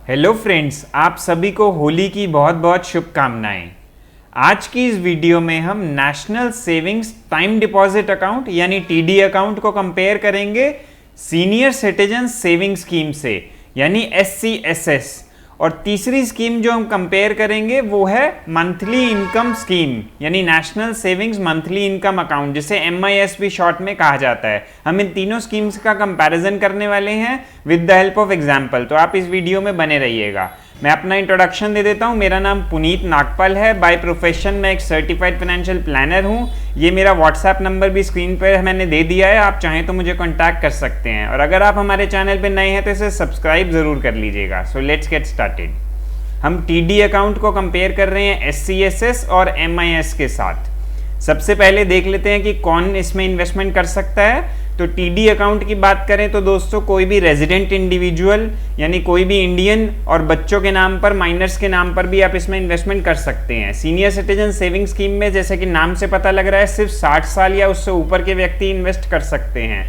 Hello friends, आप सभी को होली की बहुत बहुत शुभकामनाएं। आज की इस वीडियो में हम national savings time deposit account यानी टीडी अकाउंट को कंपेयर करेंगे सीनियर सिटीजन सेविंग स्कीम से यानी SCSS। और तीसरी स्कीम जो हम कंपेयर करेंगे वो है मंथली इनकम स्कीम यानी national savings monthly income account, जिसे MIS भी शॉर्ट में कहा जाता है। हम इन तीनों स्कीम्स का कंपैरिजन करने वाले हैं with the help of example, तो आप इस वीडियो में बने रहिएगा। मैं अपना इंट्रोडक्शन दे देता हूं। मेरा नाम पुनीत नागपाल है। बाय प्रोफेशन मैं एक सर्टिफाइड फाइनेंशियल प्लानर हूं। ये मेरा व्हाट्सएप नंबर भी स्क्रीन पर मैंने दे दिया है, आप चाहें तो मुझे कॉन्टैक्ट कर सकते हैं। और अगर आप हमारे चैनल पर नए हैं तो इसे सब्सक्राइब जरूर कर लीजिएगा। So let's get started. हम टीडी अकाउंट को कंपेयर कर रहे हैं SCSS और MIS के साथ। सबसे पहले देख लेते हैं कि कौन इसमें इन्वेस्टमेंट कर सकता है। तो टीडी अकाउंट की बात करें तो दोस्तों कोई भी रेजिडेंट इंडिविजुअल यानी कोई भी इंडियन और बच्चों के नाम पर, माइनर्स के नाम पर भी आप इसमें इन्वेस्टमेंट कर सकते हैं। सीनियर सिटीजन सेविंग स्कीम में जैसे कि नाम से पता लग रहा है सिर्फ 60 साल या उससे ऊपर के व्यक्ति इन्वेस्ट कर सकते हैं।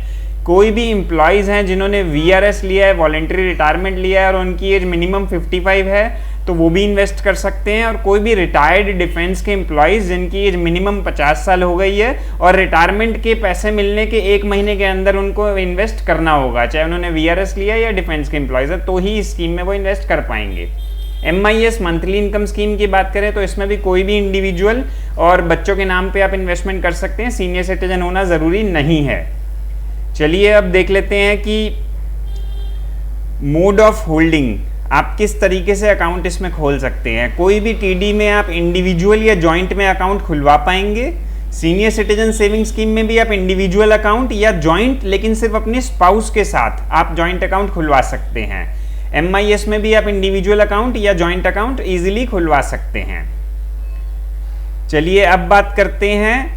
कोई भी एम्प्लॉयज़ हैं जिन्होंने VRS लिया है, वॉलेंट्री रिटायरमेंट लिया है और उनकी एज मिनिमम 55 है तो वो भी इन्वेस्ट कर सकते हैं। और कोई भी रिटायर्ड डिफेंस के एम्प्लॉयज़ जिनकी एज मिनिमम 50 साल हो गई है और रिटायरमेंट के पैसे मिलने के 1 महीने के अंदर उनको इन्वेस्ट करना होगा, चाहे उन्होंने VRS लिया या डिफेंस के एम्प्लॉयज़ है, तो ही इस स्कीम में वो इन्वेस्ट कर पाएंगे। MIS मंथली इनकम स्कीम की बात करें तो इसमें भी कोई भी इंडिविजुअल और बच्चों के नाम पे आप इन्वेस्टमेंट कर सकते हैं, सीनियर सिटीजन होना ज़रूरी नहीं है। चलिए अब देख लेते हैं कि मोड ऑफ होल्डिंग, आप किस तरीके से अकाउंट इसमें खोल सकते हैं। कोई भी टीडी में आप इंडिविजुअल या जॉइंट में अकाउंट खुलवा पाएंगे। सीनियर सिटीजन सेविंग स्कीम में भी आप इंडिविजुअल अकाउंट या जॉइंट, लेकिन सिर्फ अपने स्पाउस के साथ आप जॉइंट अकाउंट खुलवा सकते हैं। MIS में भी आप इंडिविजुअल अकाउंट या जॉइंट अकाउंट इजीली खुलवा सकते हैं। चलिए अब बात करते हैं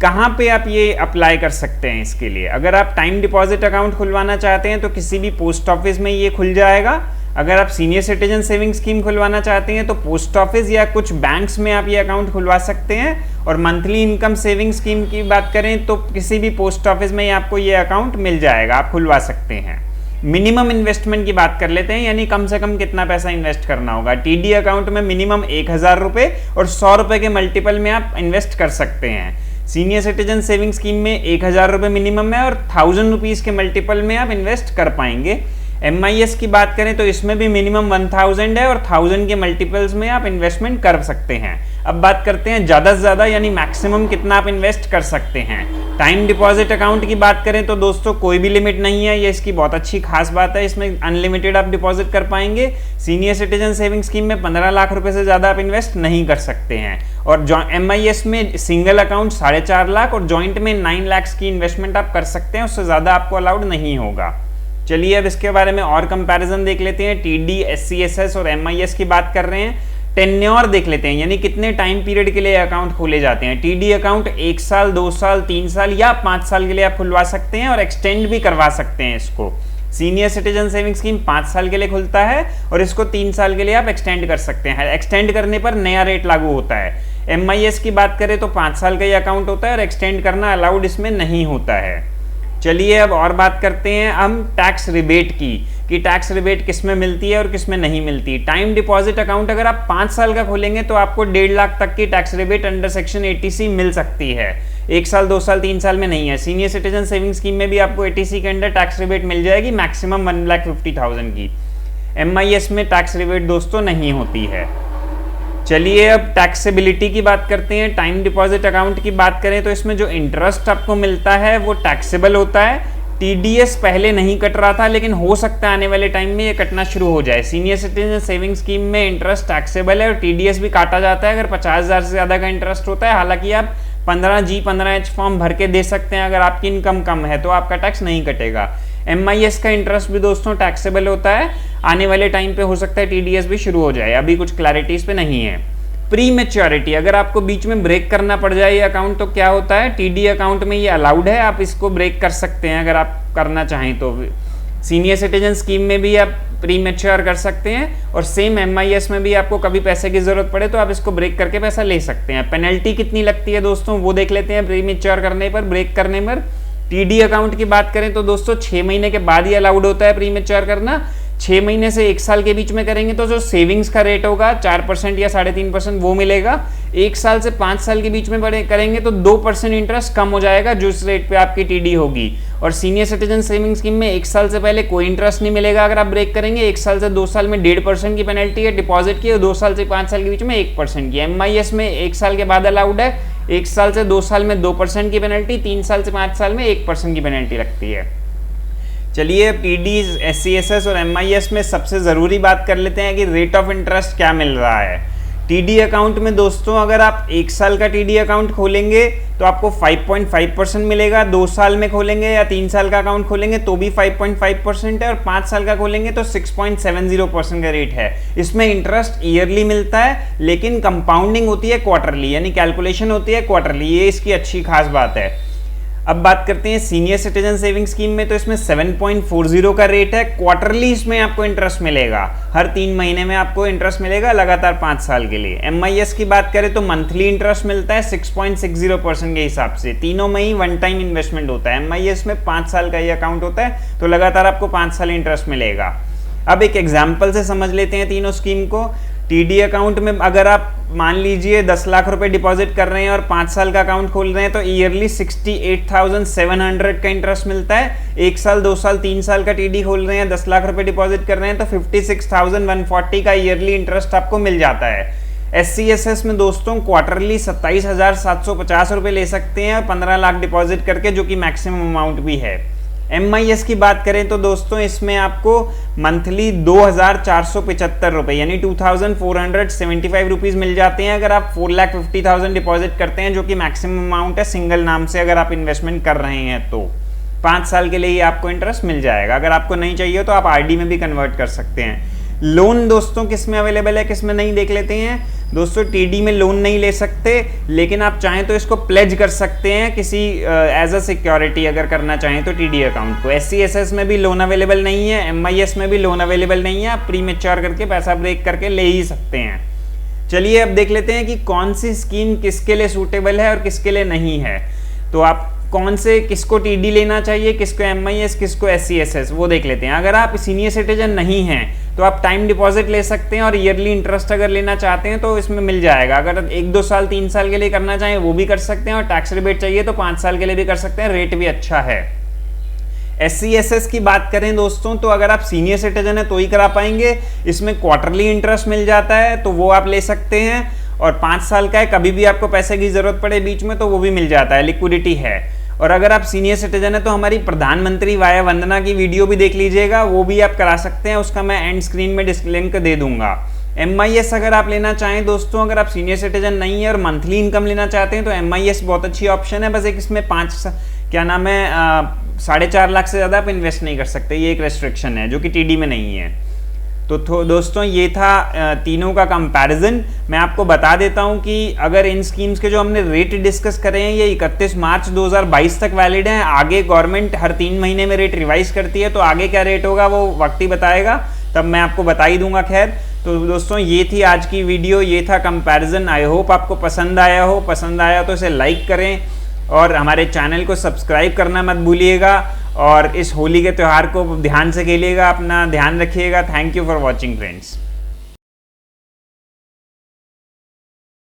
कहाँ पे आप ये अप्लाई कर सकते हैं इसके लिए। अगर आप टाइम डिपॉजिट अकाउंट खुलवाना चाहते हैं तो किसी भी पोस्ट ऑफिस में ये खुल जाएगा। अगर आप सीनियर सिटीजन सेविंग स्कीम खुलवाना चाहते हैं तो पोस्ट ऑफिस या कुछ बैंक्स में आप ये अकाउंट खुलवा सकते हैं। और मंथली इनकम सेविंग स्कीम की बात करें तो किसी भी पोस्ट ऑफिस में आपको ये अकाउंट मिल जाएगा, आप खुलवा सकते हैं। मिनिमम इन्वेस्टमेंट की बात कर लेते हैं, यानी कम से कम कितना पैसा इन्वेस्ट करना होगा। टीडी अकाउंट में मिनिमम 1000 रुपये और 100 रुपये के मल्टीपल में आप इन्वेस्ट कर सकते हैं। सीनियर सिटीजन सेविंग स्कीम में 1000 रुपये मिनिमम है और 1000 रुपीज़ के मल्टीपल में आप इन्वेस्ट कर पाएंगे। MIS की बात करें तो इसमें भी मिनिमम 1000 है और 1000 के मल्टीपल्स में आप इन्वेस्टमेंट कर सकते हैं। अब बात करते हैं ज़्यादा से ज़्यादा यानी मैक्सिमम कितना आप इन्वेस्ट कर सकते हैं। टाइम डिपॉजिट अकाउंट की बात करें तो दोस्तों कोई भी लिमिट नहीं है, ये इसकी बहुत अच्छी खास बात है। इसमें अनलिमिटेड आप डिपॉजिट कर पाएंगे। सीनियर सिटीजन सेविंग स्कीम में 15 लाख रुपए से ज़्यादा आप इन्वेस्ट नहीं कर सकते हैं। और MIS में सिंगल अकाउंट 4.5 लाख और जॉइंट में 9 लाख की इन्वेस्टमेंट आप कर सकते हैं, उससे ज़्यादा आपको अलाउड नहीं होगा। चलिए अब इसके बारे में और कंपैरिजन देख लेते हैं। TD, SCSS और MIS की बात कर रहे हैं। टेन्योर देख लेते हैं, यानी कितने टाइम पीरियड के लिए अकाउंट खोले जाते हैं। TD अकाउंट 1 साल, 2 साल, 3 साल या 5 साल के लिए आप खुलवा सकते हैं और एक्सटेंड भी करवा सकते हैं इसको। सीनियर सिटीजन सेविंग स्कीम 5 साल के लिए खुलता है और इसको 3 साल के लिए आप एक्सटेंड कर सकते हैं। एक्सटेंड करने पर नया रेट लागू होता है। MIS की बात करें तो 5 साल का ये अकाउंट होता है और एक्सटेंड करना अलाउड इसमें नहीं होता है। चलिए अब और बात करते हैं हम टैक्स रिबेट की, कि टैक्स रिबेट किस में मिलती है और किस में नहीं मिलती। टाइम डिपॉजिट अकाउंट अगर आप 5 साल का खोलेंगे तो आपको 1.5 लाख तक की tax rebate under section 80C मिल सकती है। 1 साल, 2 साल, 3 साल में नहीं है। सीनियर सिटीजन सेविंग स्कीम में भी आपको 80C के अंडर टैक्स रिबेट मिल जाएगी, मैक्सिमम 1,50,000 की। MIS में टैक्स रिबेट दोस्तों नहीं होती है। चलिए अब टैक्सेबिलिटी की बात करते हैं। टाइम डिपॉजिट अकाउंट की बात करें तो इसमें जो इंटरेस्ट आपको मिलता है वो टैक्सेबल होता है। TDS पहले नहीं कट रहा था, लेकिन हो सकता है आने वाले टाइम में ये कटना शुरू हो जाए। सीनियर सिटीजन सेविंग स्कीम में इंटरेस्ट टैक्सेबल है और TDS भी काटा जाता है अगर 50,000 से ज़्यादा का इंटरेस्ट होता है। हालांकि आप 15G 15H फॉर्म भर के दे सकते हैं, अगर आपकी इनकम कम है तो आपका टैक्स नहीं कटेगा। MIS का इंटरेस्ट भी दोस्तों टैक्सेबल होता है। आने वाले टाइम पे हो सकता है TDS भी शुरू हो जाए, अभी कुछ क्लैरिटी इस पे नहीं है। प्री मैच्योरिटी, अगर आपको बीच में ब्रेक करना पड़ जाए ये अकाउंट तो क्या होता है। TD अकाउंट में ये अलाउड है, आप इसको ब्रेक कर सकते हैं अगर आप करना चाहें तो। सीनियर सिटीजन स्कीम में भी आप प्री मैच्योर कर सकते हैं और सेम MIS में भी आपको कभी पैसे की जरूरत पड़े तो आप इसको ब्रेक करके पैसा ले सकते हैं। पेनल्टी कितनी लगती है दोस्तों वो देख लेते हैं प्री मैच्योर करने पर, ब्रेक करने पर। TD अकाउंट की बात करें तो दोस्तों 6 महीने के बाद ही अलाउड होता है प्री मैच्योर करना। 6 महीने से 1 साल के बीच में करेंगे तो जो सेविंग्स का रेट होगा 4% या 3.5% वो मिलेगा। 1 साल से 5 साल के बीच में करेंगे तो 2% इंटरेस्ट कम हो जाएगा जिस रेट पे आपकी टीडी होगी। और सीनियर सिटीजन सेविंग स्कीम में 1 साल से पहले कोई इंटरेस्ट नहीं मिलेगा अगर आप ब्रेक करेंगे। 1 साल से 2 साल में 1.5% की पेनल्टी है डिपॉजिट की, और 2 साल से 5 साल के बीच में 1% की। MIS में 1 साल के बाद अलाउड है, 1 साल से 2 साल में 2% की पेनल्टी, 3 साल से 5 साल में 1% की पेनल्टी लगती है। चलिए अब टीडी, SCSS और MIS में सबसे ज़रूरी बात कर लेते हैं कि रेट ऑफ इंटरेस्ट क्या मिल रहा है। टीडी अकाउंट में दोस्तों अगर आप 1 साल का टीडी अकाउंट खोलेंगे तो आपको 5.5% मिलेगा, 2 साल में खोलेंगे या 3 साल का अकाउंट खोलेंगे तो भी 5.5% है, और 5 साल का खोलेंगे तो 6.70% का रेट है। इसमें इंटरेस्ट ईयरली मिलता है लेकिन कंपाउंडिंग होती है क्वार्टरली, यानी कैलकुलेशन होती है क्वार्टरली, ये इसकी अच्छी खास बात है। अब बात करते हैं सीनियर सिटीजन सेविंग स्कीम में, तो इसमें 7.40 का रेट है। क्वार्टरली इसमें आपको इंटरेस्ट मिलेगा, हर 3 महीने में आपको इंटरेस्ट मिलेगा लगातार 5 साल के लिए। MIS की बात करें तो मंथली इंटरेस्ट मिलता है 6.60% के हिसाब से, तीनों में ही वन टाइम इन्वेस्टमेंट होता है। MIS में 5 साल का ये अकाउंट होता है तो लगातार आपको 5 साल इंटरेस्ट मिलेगा। अब एक एग्जाम्पल से समझ लेते हैं तीनों स्कीम को। टीडी अकाउंट में अगर आप मान लीजिए 10 लाख रुपए डिपॉजिट कर रहे हैं और 5 साल का अकाउंट खोल रहे हैं तो ईयरली 68,700 का इंटरेस्ट मिलता है। 1 साल, 2 साल, 3 साल का टीडी खोल रहे हैं, 10 लाख रुपए डिपॉजिट कर रहे हैं तो 56,140 का ईयरली इंटरेस्ट आपको मिल जाता है। SCSS में दोस्तों क्वार्टरली 27,750 रुपये ले सकते हैं 15 लाख डिपॉजिट करके, जो कि मैक्सिमम अमाउंट भी है। MIS की बात करें तो दोस्तों इसमें आपको मंथली 2,475 रुपये यानी 2,475 रुपीज़ मिल जाते हैं अगर आप 4,50,000 डिपॉजिट करते हैं, जो कि मैक्सिमम अमाउंट है सिंगल नाम से अगर आप इन्वेस्टमेंट कर रहे हैं तो। 5 साल के लिए ही आपको इंटरेस्ट मिल जाएगा। अगर आपको नहीं चाहिए तो आप RD में भी कन्वर्ट कर सकते हैं। लोन दोस्तों किस में अवेलेबल है, किस में नहीं, देख लेते हैं। दोस्तों टीडी में लोन नहीं ले सकते, लेकिन आप चाहें तो इसको प्लेज कर सकते हैं किसी एज अ सिक्योरिटी अगर करना चाहें तो टीडी अकाउंट को। SCSS में भी लोन अवेलेबल नहीं है, MIS में भी लोन अवेलेबल नहीं है, आप प्री मैच्योर करके पैसा ब्रेक करके ले ही सकते हैं। चलिए अब देख लेते हैं कि कौन सी स्कीम किसके लिए सूटेबल है और किसके लिए नहीं है। तो आप कौन से, किसको टीडी लेना चाहिए, किसको MIS, किसको SCSS, वो देख लेते हैं। अगर आप सीनियर सिटीजन नहीं हैं तो आप टाइम डिपॉजिट ले सकते हैं और ईयरली इंटरेस्ट अगर लेना चाहते हैं तो इसमें मिल जाएगा। अगर 1-2 साल 3 साल के लिए करना चाहें वो भी कर सकते हैं, और टैक्स रिबेट चाहिए तो 5 साल के लिए भी कर सकते हैं, रेट भी अच्छा है। SCSS की बात करें दोस्तों तो अगर आप सीनियर सिटीजन है तो ही करा पाएंगे। इसमें क्वार्टरली इंटरेस्ट मिल जाता है तो वो आप ले सकते हैं, और 5 साल का है, कभी भी आपको पैसे की जरूरत पड़े बीच में तो वो भी मिल जाता है, लिक्विडिटी है। और अगर आप सीनियर सिटीजन है तो हमारी प्रधानमंत्री वाया वंदना की वीडियो भी देख लीजिएगा, वो भी आप करा सकते हैं, उसका मैं एंड स्क्रीन में लिंक दे दूंगा। MIS अगर आप लेना चाहें दोस्तों, अगर आप सीनियर सिटीजन नहीं है और मंथली इनकम लेना चाहते हैं तो MIS बहुत अच्छी ऑप्शन है। बस एक इसमें 4.5 लाख से ज़्यादा आप इन्वेस्ट नहीं कर सकते, ये एक रेस्ट्रिक्शन है जो कि टीडी में नहीं है। तो दोस्तों ये था तीनों का कंपैरिजन। मैं आपको बता देता हूं कि अगर इन स्कीम्स के जो हमने रेट डिस्कस करे हैं ये 31 मार्च 2022 तक वैलिड हैं। आगे गवर्नमेंट हर 3 महीने में रेट रिवाइज करती है, तो आगे क्या रेट होगा वो वक्त ही बताएगा, तब मैं आपको बता ही दूंगा। खैर तो दोस्तों ये थी आज की वीडियो, ये था कंपैरिजन। आई होप आपको पसंद आया हो, पसंद आया तो इसे लाइक करें और हमारे चैनल को सब्सक्राइब करना मत भूलिएगा, और इस होली के त्यौहार को ध्यान से खेलिएगा, अपना ध्यान रखिएगा। Thank you for watching friends.